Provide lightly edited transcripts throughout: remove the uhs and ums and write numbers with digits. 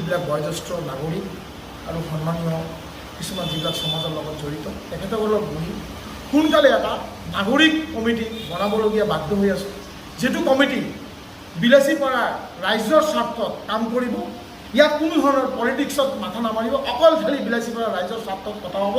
যিবিলাক বয়োজ্যেষ্ঠ নাগৰিক আৰু সন্মানীয় কিছুমান যিবিলাক সমাজৰ লগত জড়িত তেখেতসকলক বহি সোনকালে এটা নাগৰিক কমিটি বনাবলগীয়া বাধ্য হৈ আছোঁ, যিটো কমিটি বিলাসীপাৰাৰ ৰাইজৰ স্বাৰ্থত কাম কৰিব। ইয়াত কোনো ধৰণৰ পলিটিক্সত মাথা নামাৰিব, অকল খালি বিলাসীপাৰাৰ ৰাইজৰ স্বাৰ্থত কথা হ'ব।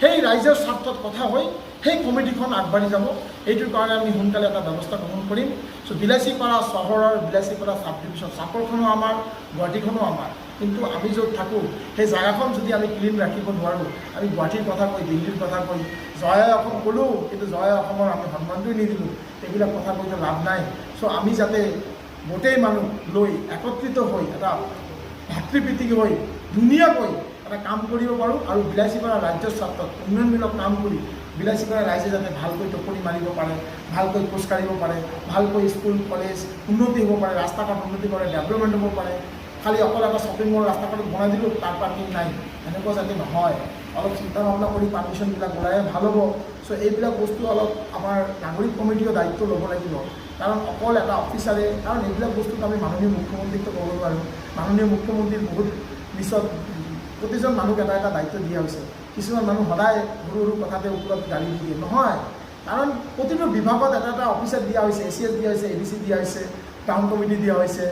সেই ৰাইজৰ স্বাৰ্থত কথা হৈ সেই কমিটিখন আগবাঢ়ি যাব। এইটোৰ কাৰণে আমি সোনকালে এটা ব্যৱস্থা গ্ৰহণ কৰিম। চ' বিলাসীপাৰা চহৰৰ বিলাসীপাৰা চাব ডিভিজন, চাপৰখনো আমাৰ, গুৱাহাটীখনো আমাৰ, কিন্তু আমি য'ত থাকোঁ সেই জেগাখন যদি আমি ক্লিন ৰাখিব নোৱাৰোঁ, আমি গুৱাহাটীৰ কথা কৈ, দিল্লীৰ কথা কৈ, জয় অসম ক'লোঁ কিন্তু জয় অসমৰ আমি সন্মানটোৱে নিদিলোঁ, এইবিলাক কথা কৈতো লাভ নাই। চ' আমি যাতে গোটেই মানুহ লৈ একত্ৰিত হৈ এটা ভাতৃপ্ৰীতিক হৈ ধুনীয়াকৈ এটা কাম কৰিব পাৰোঁ আৰু বিলাসীপাৰা ৰাজ্যৰ স্বাৰ্থত উন্নয়নমূলক কাম কৰি বিলাসীপাৰা ৰাইজে যাতে ভালকৈ টোপনি মাৰিব পাৰে, ভালকৈ খোজকাঢ়িব পাৰে, ভালকৈ স্কুল কলেজ উন্নতি হ'ব পাৰে, ৰাস্তা ঘাট উন্নতি কৰে, ডেভেলপমেণ্ট হ'ব পাৰে। খালি অকল এটা শ্বপিং মল ৰাস্তা ঘাটত বনাই দিলোঁ, তাৰ পাৰ্কিং নাই, এনেকুৱা যাতে নহয়। অলপ চিন্তা ভাৱনা কৰি পাৰ্মিশ্যনবিলাক ওলায়ে ভাল হ'ব। চ' এইবিলাক বস্তু অলপ আমাৰ নাগৰিক কমিটিও দায়িত্ব ল'ব লাগিব, কাৰণ অকল এটা অফিচাৰে, কাৰণ এইবিলাক বস্তুত আমি মাননীয় মুখ্যমন্ত্ৰীকতো ক'ব নোৱাৰোঁ। মাননীয় মুখ্যমন্ত্ৰীৰ বহুত পিছত প্ৰতিজন মানুহক এটা এটা দায়িত্ব দিয়া হৈছে। কিছুমান মানুহ সদায় সৰু সৰু কথাতে ওপৰত গাড়ী দি দিয়ে, নহয়। কাৰণ প্ৰতিটো বিভাগত এটা এটা অফিচাৰ দিয়া হৈছে, ACS দিয়া হৈছে, ADC দিয়া হৈছে, টাউন কমিটি দিয়া হৈছে,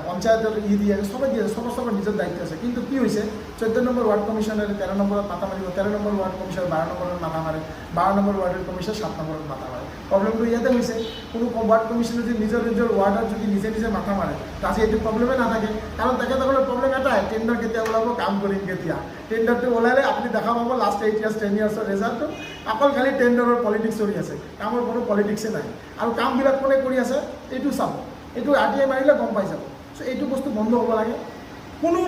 পঞ্চায়তৰ দিয়া হৈছে, চবে দিয়া হৈছে, চবৰ নিজৰ দায়িত্ব আছে। কিন্তু কি হৈছে, 14 নম্বৰ ৱাৰ্ড কমিশ্যনাৰে 13 নম্বৰত মাথা মাৰিব, 13 নম্বৰ ৱাৰ্ড কমিশ্যনাৰ 12 নম্বৰত মাথা মাৰে, 12 নম্বৰ ৱাৰ্ডৰ কমিশ্যনাৰ 7 নম্বৰত মাথা মাৰে। প্ৰব্লেমটো ইয়াতে হৈছে, কোনো ৱাৰ্ড কমিশ্যনাৰ যদি নিজৰ ৱাৰ্ডত যদি নিজে নিজে মাথা মাৰে, আজি এইটো প্ৰব্লেমে নাথাকে। কাৰণ তেখেতসকলৰ প্ৰব্লেম এটাই, টেণ্ডাৰ কেতিয়া ওলাব, কাম কৰিম কেতিয়া। টেণ্ডাৰটো ওলালে আপুনি দেখা পাব লাষ্ট 8 years 10 yearsৰ ৰিজাল্টটো অকল খালি টেণ্ডাৰৰ পলিটিক্স চলি আছে, কামৰ কোনো পলিটিক্সে নাই। আৰু কামবিলাক কোনে কৰি আছে এইটো চাব, এইটো RTI মাৰিলে গম পাই যাব। চ' এইটো বস্তু বন্ধ হ'ব লাগে। কোনো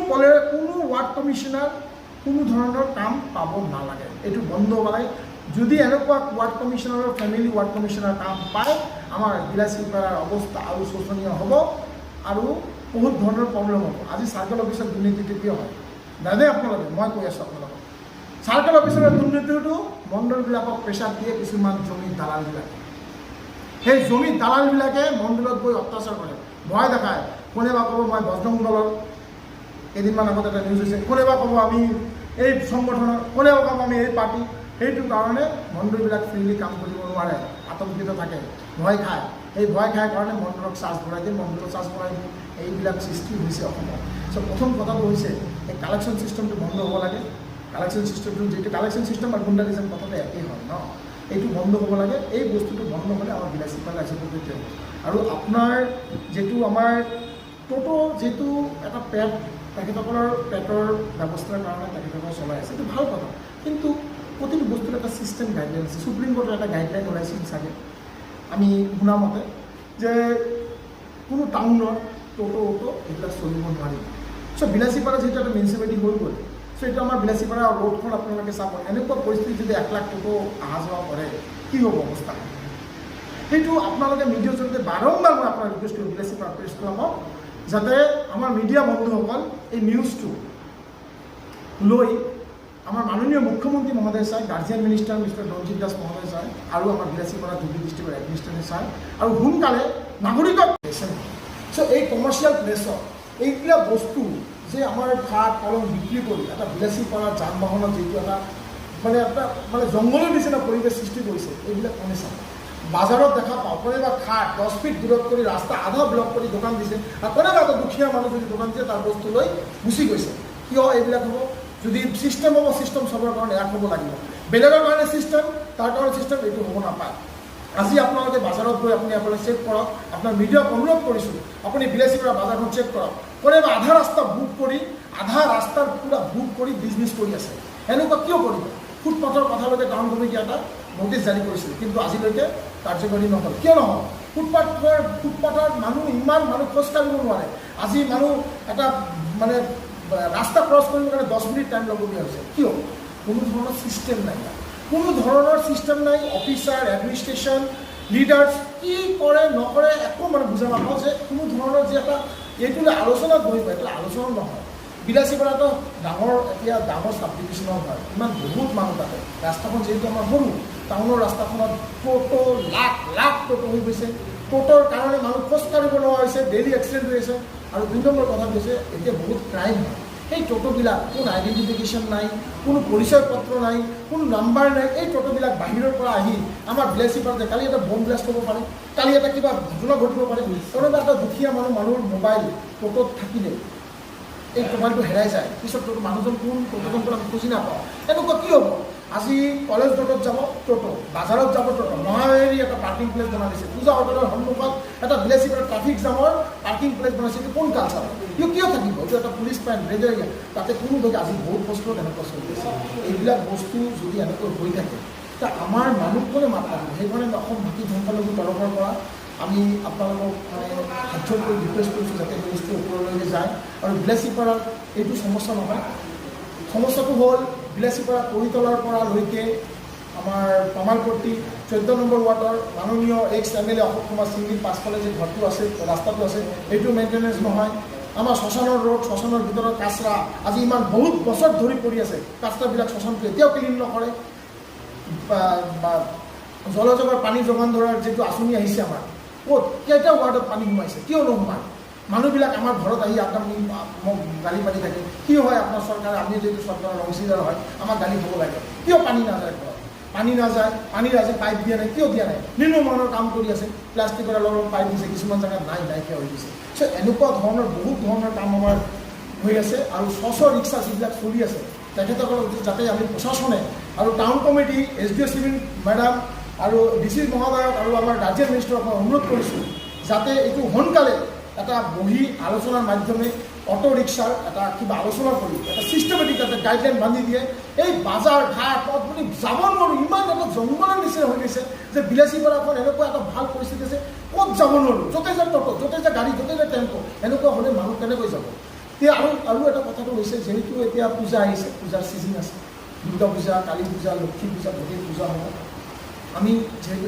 ৱাৰ্ড কমিশ্যনাৰ কোনো ধৰণৰ কাম পাব নালাগে, এইটো বন্ধ হ'ব লাগে। যদি এনেকুৱা ৱাৰ্ড কমিশ্যনাৰৰ ফেমিলি ৱাৰ্ড কমিশ্যনাৰ কাম পায়, আমাৰ বিলাসীপাৰাৰ অৱস্থা আৰু শোচনীয় হ'ব আৰু বহুত ধৰণৰ প্ৰব্লেম হ'ব। আজি চাৰ্কল অফিচত দুৰ্নীতিটো কিয় হয় জানে আপোনালোকে? মই কৈ আছোঁ আপোনালোকক, চাৰ্কল অফিচৰ দুৰ্নীতিটো মণ্ডলবিলাকক প্ৰেছাৰ দিয়ে কিছুমান জমিৰ দালালবিলাকে। সেই জমিৰ দালালবিলাকে মণ্ডলত গৈ অত্যাচাৰ কৰে, ভয় দেখায়। কোনেবা ক'ব মই বজৰং দলৰ, কেইদিনমান আগত এটা নিউজ হৈছে, কোনেবা ক'ব আমি এই সংগঠনৰ, কোনেবা ক'ব আমি এই পাৰ্টি। সেইটো কাৰণে মণ্ডলবিলাক ফ্ৰীলি কাম কৰিব নোৱাৰে, আতংকিত থাকে, ভয় খায়। সেই ভয় খায় কাৰণে মণ্ডলক চাৰ্জ বঢ়াই দিয়ে, মণ্ডলক চাৰ্জ বঢ়াই দিয়ে। এইবিলাক সৃষ্টি হৈছে অসমত। চ' প্ৰথম কথাটো হৈছে এই কালেকশ্যন ছিষ্টেমটো বন্ধ হ'ব লাগে। কালেকশ্যন ছিষ্টেমটো যিটো কালেকশ্যন ছিষ্টেম আৰু গুণ্ডালিজম কথাটো একেই হয় ন, এইটো বন্ধ হ'ব লাগে। এই বস্তুটো বন্ধ হ'লে আমাৰ বিলাসীপাৰা ৰাজ্যটো হ'ব। আৰু আপোনাৰ যিটো আমাৰ টোটো যিটো এটা পেট, তেখেতসকলৰ পেটৰ ব্যৱস্থাৰ কাৰণে তেখেতসকলে চলাই আছে, এইটো ভাল কথা। কিন্তু প্ৰতিটো বস্তুৰ এটা ছিষ্টেম গাইডলাইন আছে। সুপ্ৰিম কোৰ্টৰ এটা গাইডলাইন ওলাইছিল চাগে, আমি শুনা মতে, যে কোনো টাউনৰ টোটো এইবিলাক চলিব নোৱাৰিব। চ' বিলাসীপাৰা যিটো এটা মিউনিচিপালিটি হৈ গ'ল, চ' এইটো আমাৰ বিলাসীপাৰা ৰোডখন আপোনালোকে চাব, এনেকুৱা পৰিস্থিতি যদি 1 লাখ টোটো অহা যোৱা কৰে কি হ'ব অৱস্থা। সেইটো আপোনালোকে মিডিয়াৰ জৰিয়তে বাৰম্বাৰ মই আপোনাক ৰিকুৱেষ্ট কৰোঁ বিলাসীপাৰা প্ৰেছ ক্লাবক, যাতে আমাৰ মিডিয়া বন্ধুসকল এই নিউজটো লৈ আমাৰ মাননীয় মুখ্যমন্ত্ৰী মহোদয় sir, guardian minister mister Ranjit Das মহোদয় ছাৰ, আৰু আমাৰ বিলাসীপাৰা ধুবুৰী ডিষ্ট্ৰিক্টৰ এডমিনিষ্ট্ৰেটৰ ছাৰ, আৰু সোনকালে নাগৰিকক চ' এই কমাৰ্চিয়েল প্লেছত এইবিলাক বস্তু যে আমাৰ খাট কলম বিক্ৰী কৰি এটা বিলাসীপাৰা যান বাহনত যিটো এটা মানে জংঘলৰ নিচিনা পৰিৱেশ সৃষ্টি কৰিছে, এইবিলাক কোনে চাব। বাজাৰত দেখা পাওঁ কোনোবা খাট 10 ফিট দূৰত কৰি ৰাস্তা আধা ব্লক কৰি দোকান দিছে, আৰু কোনোবা এটা দুখীয়া মানুহ যদি দোকান দিছে তাৰ বস্তু লৈ গুচি গৈছে। কিয় এইবিলাক হ'ব? যদি ছিষ্টেম হ'ব, ছিষ্টেম চবৰ কাৰণে এক হ'ব লাগিব। বেলেগৰ কাৰণে ছিষ্টেম, তাৰ কাৰণে ছিষ্টেম, এইটো হ'ব নাপায়। আজি আপোনালোকে বাজাৰত গৈ আপোনালোকে চেক কৰক, আপোনাৰ মিডিয়াক অনুৰোধ কৰিছোঁ, আপুনি বিলাসীপাৰা বাজাৰখন চেক কৰক। কোনোবা আধা ৰাস্তা বুক কৰি, আধা ৰাস্তাৰ পূৰা বুক কৰি বিজনেছ কৰি আছে। এনেকুৱা কিয় কৰিব? ফুটপাথৰ কথালৈকে টাউন কমিটি এটা নোটিছ জাৰি কৰিছিল, কিন্তু আজিলৈকে কাৰ্যকৰী নহ'ল। কিয় নহ'ল? ফুটপাথৰ মানুহ, ইমান মানুহ খোজকাঢ়িব নোৱাৰে। আজি মানুহ এটা মানে ৰাস্তা ক্ৰছ কৰিবৰ কাৰণে 10 মিনিট টাইম ল'বলগীয়া হৈছে। কিয়? কোনো ধৰণৰ ছিষ্টেম নাই, কোনো ধৰণৰ ছিষ্টেম নাই। অফিচাৰ, এডমিনিষ্ট্ৰেশ্যন, লিডাৰ্ছ কি কৰে নকৰে একো মানে বুজা নাপাওঁ, যে কোনো ধৰণৰ যে এটা এইটো আলোচনাত বহিব, এইটো আলোচনা নহয়। বিলাসীপাৰাটো এতিয়া ডাঙৰ চাব ডিভিশ্যনৰ হয়, ইমান বহুত মানুহ তাতে। ৰাস্তাখন যিহেতু আমাৰ সৰু, টাউনৰ ৰাস্তাখনত টোটো লাখ লাখ টোটো হৈ গৈছে। টোটোৰ কাৰণে মানুহ খোজকাঢ়িব নোৱাৰা হৈছে, ডেইলি এক্সিডেণ্ট হৈ আছে। আৰু 2 নম্বৰ কথা কৈছে এতিয়া বহুত ক্ৰাইম হয় সেই টোটোবিলাক কোনো আইডেণ্টিফিকেশ্যন নাই কোনো পৰিচয় পত্ৰ নাই কোনো নাম্বাৰ নাই এই টোটোবিলাক বাহিৰৰ পৰা আহি আমাৰ বিলাসী পাৰাতে কালি এটা বম ব্লাষ্ট হ'ব পাৰে কালি এটা কিবা ঘটনা ঘটিব পাৰে কোনোবা এটা দুখীয়া মানুহৰ মোবাইল টোটোত থাকিলে এই মোবাইলটো হেৰাই যায় পিছত মানুহজন কোন টোটোজন পৰা খুঁজি নাপাওঁ এনেকুৱা কি হ'ব আজি কলেজ ৰোডত যাব টোটো বাজাৰত যাব টোটো মহামাৰী এটা পাৰ্কিং প্লেচ বনাই দিছে পূজা হোটেলৰ সন্মুখত এটা বিলাসী পাৰা ট্ৰাফিক জামৰ পাৰ্কিং প্লেচ বনাইছে এইটো কোন কালচাৰ কিয় থাকিব এইটো এটা পুলিচ পইণ্ট ৰেড এৰিয়া তাতে কোনো ধৰক আজি বহুত বস্তু এনেকুৱা চলি আছে এইবিলাক বস্তু যদি এনেকৈ হৈ থাকে তা আমাৰ মানুহ কোনে মাত মাতিব সেইকাৰণে অসম ভাষী সংখ্যালঘু তৰফৰ পৰা আমি আপোনালোকক মানে হাত কৰি ৰিকুৱেষ্ট কৰিছোঁ যাতে মিনিষ্ট্ৰীৰ ওপৰলৈকে যায় আৰু বিলাসী পাৰাৰ এইটো সমস্যা নহয় সমস্যাটো হ'ল বিলাসী পাৰা কৰিতলাৰ পৰা লৈকে আমাৰ কমালপট্টি 14 নম্বৰ ৱাৰ্ডৰ মাননীয় এক্স MLA অশোক কুমাৰ সিংৰ পাছফালে যে ঘৰটো আছে ৰাস্তাটো আছে এইটো মেইনটেনেঞ্চ নহয় আমাৰ শ্মশানৰ ৰোড শ্মশানৰ ভিতৰত কাচৰা আজি ইমান বহুত বছৰ ধৰি পৰি আছে কাচৰাবিলাক শ্মশানটো এতিয়াও ক্লিন নকৰে জলযোগৰ পানী যোগান ধৰাৰ যিটো আঁচনি আহিছে আমাৰ ক'ত কেইটা ৱাৰ্ডত পানী সোমাইছে কিয় নোসোমায় মানুহবিলাক আমাৰ ঘৰত আহি আপুনি মোক গালি পাতি থাকে কি হয় আপোনাৰ চৰকাৰে আমি যদি চৰকাৰৰ অংশীদাৰ হয় আমাক গালি হ'ব লাগে কিয় পানী নাযায় ঘৰত পানী ৰাজে পাইপ দিয়া নাই কিয় দিয়া নাই নিম্নমানৰ কাম কৰি আছে প্লাষ্টিকৰ অলপ পাইপ দিছে কিছুমান জেগাত নাইকিয়া হৈ গৈছে চ' এনেকুৱা ধৰণৰ বহুত ধৰণৰ কাম আমাৰ হৈ আছে আৰু ৰিক্সা যিবিলাক চলি আছে তেখেতসকলক যাতে আমি প্ৰশাসনে আৰু town committee SDO civil madam আৰু DC মহোদয়ক আৰু আমাৰ গাৰ্জেন মিনিষ্টাৰক অনুৰোধ কৰিছোঁ যাতে এইটো সোনকালে এটা বহি আলোচনাৰ মাধ্যমে অটো ৰিক্সাৰ এটা কিবা আলোচনা কৰি এটা চিষ্টেমেটিক এটা গাইডলাইন বান্ধি দিয়ে এই বাজাৰ ঘাট আপুনি যাব নোৱাৰোঁ ইমান এটা জংঘলৰ নিচিনা হৈ গৈছে যে বিলাসী পাৰাখন এনেকুৱা এটা ভাল পৰিস্থিতি আছে ক'ত যাব নোৱাৰোঁ য'তে যা টোটো য'তে যা গাড়ী য'তে যা টেম্পো এনেকুৱা হ'লে মানুহ কেনেকৈ যাব এতিয়া আৰু এটা কথাটো হৈছে যিহেতু এতিয়া পূজা আহিছে পূজাৰ ছিজন আছে দুৰ্গা পূজা কালী পূজা লক্ষ্মী পূজা গোটেই পূজা হ'ব আমি যিহেতু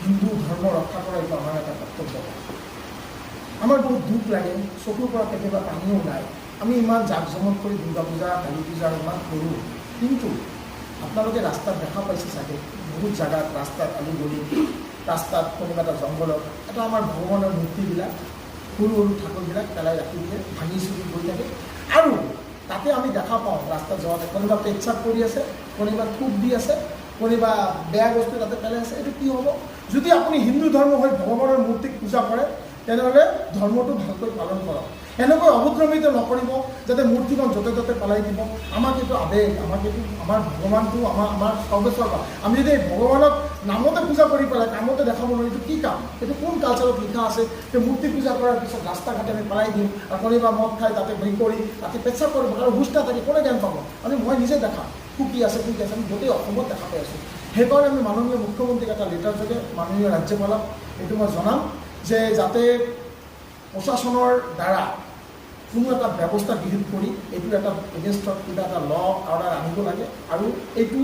হিন্দু ধৰ্ম ৰক্ষা কৰা এইটো আমাৰ এটা কৰ্তব্য আমাৰ বহুত দুখ লাগে চকুৰ পৰা কেতিয়াবা পানীও ওলায় আমি ইমান জাক জমক কৰি দুৰ্গা পূজা কালী পূজা ইমান কৰোঁ কিন্তু আপোনালোকে ৰাস্তাত দেখা পাইছে চাগে বহুত জেগাত ৰাস্তাত আলি গলি ৰাস্তাত কোনোবা এটা জংঘলত এটা আমাৰ ভগৱানৰ মূৰ্তিবিলাক সৰু ঠাকুৰবিলাক পেলাই ৰাখি দিয়ে ভাঙি চুৰি গৈ থাকে আৰু তাতে আমি দেখা পাওঁ ৰাস্তাত যোৱাতে কোনোবা পেচাব কৰি আছে কোনোবা থুক দি আছে কোনোবা বেয়া বস্তু তাতে পেলাই আছে এইটো কি হ'ব যদি আপুনি হিন্দু ধৰ্ম হৈ ভগৱানৰ মূৰ্তিক পূজা কৰে তেনেহ'লে ধৰ্মটো ভালকৈ পালন কৰক এনেকৈ অভদ্ৰামিত নকৰিব যাতে মূৰ্তিখন য'তে ত'তে পেলাই দিব আমাক এইটো আৱেগ আমাক এইটো আমাৰ ভগৱানটো আমাৰ সৰ্বেশ্বৰ আমি যদি ভগৱানক নামতে পূজা কৰি পেলাই কামতে দেখাব নোৱাৰোঁ এইটো কি কাম এইটো কোন কালচাৰত লিখা আছে যে মূৰ্তি পূজা কৰাৰ পিছত ৰাস্তা ঘাটে আমি পেলাই দিওঁ আৰু কোনোবা মদ খাই তাতে ভৰি কৰি তাতে পেচাব কৰিব আৰু হুচ নাথাকে কোনে জ্ঞান পাব মই নিজে দেখা কি আছে আমি গোটেই অসমত দেখা পাই আছোঁ সেইকাৰণে আমি মাননীয় মুখ্যমন্ত্ৰীক এটা লেটাৰ যোগে মাননীয় ৰাজ্যপালক এইটো মই জনাম যে যাতে প্ৰশাসনৰ দ্বাৰা কোনো এটা ব্যৱস্থা গৃহীত কৰি এইটো এটা এগেইনষ্টত কিবা এটা ল অৰ্ডাৰ আনিব লাগে আৰু এইটো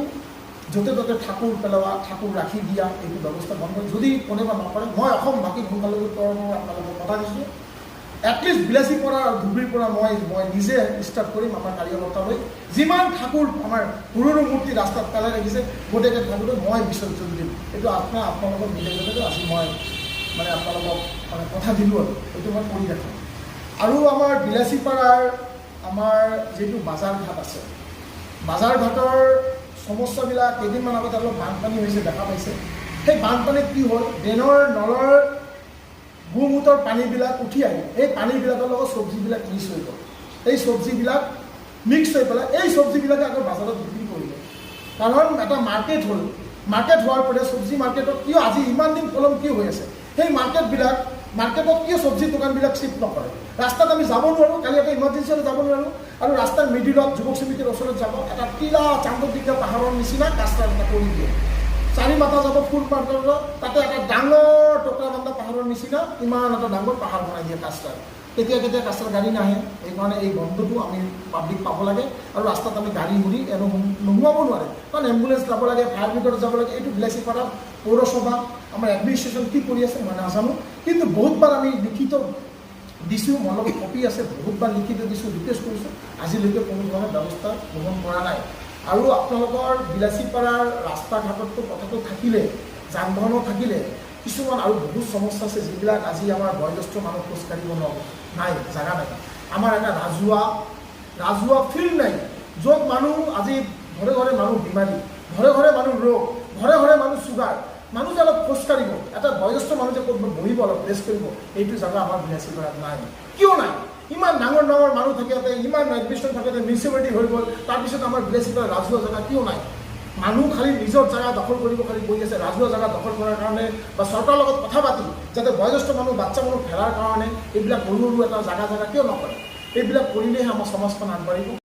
য'তে ত'তে ঠাকুৰ পেলোৱা ঠাকুৰ ৰাখি দিয়া এইটো ব্যৱস্থা বন্ধ যদি কোনোবা নকৰে মই অসম বাকী সংখ্যালঘু তৰফৰ আপোনালোকক কথা দিছোঁ এটলিষ্ট বিলাসী পৰা আৰু ধুবুৰীৰ পৰা মই নিজে ষ্টাৰ্ট কৰিম আমাৰ কাৰ্যকৰ্তালৈ যিমান ঠাকুৰ আমাৰ সৰু মূৰ্তি ৰাস্তাত পেলাই ৰাখিছে গোটেইকেইটা ঠাকুৰটো মই বিসৰ্জন দিম এইটো আপোনালোকক নিজে আজি মই মানে আপোনালোকক মানে কথা দিলোঁ আৰু এইটো মই কৰি ৰাখিম আৰু আমাৰ বিলাসী পাৰাৰ আমাৰ যিটো বাজাৰ ঘাট আছে বাজাৰ ঘাটৰ সমস্যাবিলাক কেইদিনমান আগত অলপ বানপানী হৈছে দেখা পাইছে সেই বানপানীত কি হ'ল ড্ৰেইনৰ নলৰ গোমূতৰ পানীবিলাক উঠি আহি এই পানীবিলাকৰ লগত চব্জিবিলাক মিক্স হৈ গ'ল এই চব্জিবিলাক মিক্স হৈ পেলাই এই চব্জিবিলাকে আকৌ বজাৰত বিক্ৰী কৰিলে কাৰণ এটা মাৰ্কেট হ'ল মাৰ্কেট হোৱাৰ পৰা চব্জি মাৰ্কেটত কিয় আজি ইমান দিন পলম কিয় হৈ আছে সেই মাৰ্কেটত কিয় চব্জি দোকানবিলাক চিফ্ট নকৰে ৰাস্তাত আমি যাব নোৱাৰোঁ কালি এটা ইমাৰ্জেঞ্চিলৈ যাব নোৱাৰোঁ আৰু ৰাস্তাৰ মিডিলত যুৱক সমিতিৰ ওচৰত যাব এটা টিলা চান্দদিঘা পাহাৰৰ নিচিনা কাষ্টা এটা কৰি দিয়ে চাৰি মাথা যাব ফুল পাৰ্কত তাতে এটা ডাঙৰ টকৰা বান্ধা পাহাৰৰ নিচিনা ইমান এটা ডাঙৰ পাহাৰ বনাই দিয়ে কাষ্টাৰ কেতিয়া কাষ্টাৰ গাড়ী নাহে সেইকাৰণে এই বন্ধটো আমি পাব্লিক পাব লাগে আৰু ৰাস্তাত আমি গাড়ী ঘূৰি নোসোমাব নোৱাৰে কাৰণ এম্বুলেঞ্চ যাব লাগে ফায়াৰ ব্ৰিগেডত যাব লাগে এইটো বিলাসী পাৰা পৌৰসভা আমাৰ এডমিনিষ্ট্ৰেশ্যন কি কৰি আছে মই নাজানো কিন্তু বহুতবাৰ আমি লিখিত দিছোঁ মোৰ লগত কপি আছে বহুতবাৰ লিখিত দিছোঁ ৰিকুৱেষ্ট কৰিছোঁ আজিলৈকে কোনো ধৰণৰ ব্যৱস্থা গ্ৰহণ কৰা নাই আৰু আপোনালোকৰ বিলাসী পাৰাৰ ৰাস্তা ঘাটততো কথাটো থাকিলে যান বাহনো থাকিলে কিছুমান আৰু বহুত সমস্যা আছে যিবিলাক আজি আমাৰ বয়োজ্যেষ্ঠ মানুহ খোজকাঢ়িব নোৱাৰোঁ নাই, জাগা নাই। আমাৰ এটা ৰাজহুৱা ফিল্ড নাই, য'ত মানুহ আজি ঘৰে ঘৰে মানুহ বিমাৰী, ঘৰে ঘৰে মানুহ ৰোগ, ঘৰে ঘৰে মানুহ চুগাৰ, মানুহ যে অলপ খোজকাঢ়িব, এটা বয়োজ্যেষ্ঠ মানুহ যে ক'ত বহিব অলপ ৰেষ্ট কৰিব, এইটো জাগা আমাৰ বিলাচীপাৰাত নাই। কিয় নাই? ইমান ডাঙৰ ডাঙৰ মানুহ থাকোঁতে, ইমান এডমিনিষ্ট্ৰেশ্যন থাকোঁতে মিউনিচিপালিটি হৈ গ'ল, তাৰপিছত আমাৰ বিলাচীপাৰা ৰাজহুৱা জাগা কিয় নাই? মানুহ খালি নিজৰ জাগা দখল কৰিব খালি গৈ আছে, ৰাজহুৱা জাগা দখল কৰাৰ কাৰণে বা চৰকাৰৰ লগত কথা পাতি যাতে বয়োজ্যেষ্ঠ মানুহ, বাচ্চা মানুহ ফেৰাৰ কাৰণে এইবিলাক সৰু সৰু এটা জাগা কিয় নকৰে? এইবিলাক কৰিলেহে আমাৰ সমাজখন আগবাঢ়িব।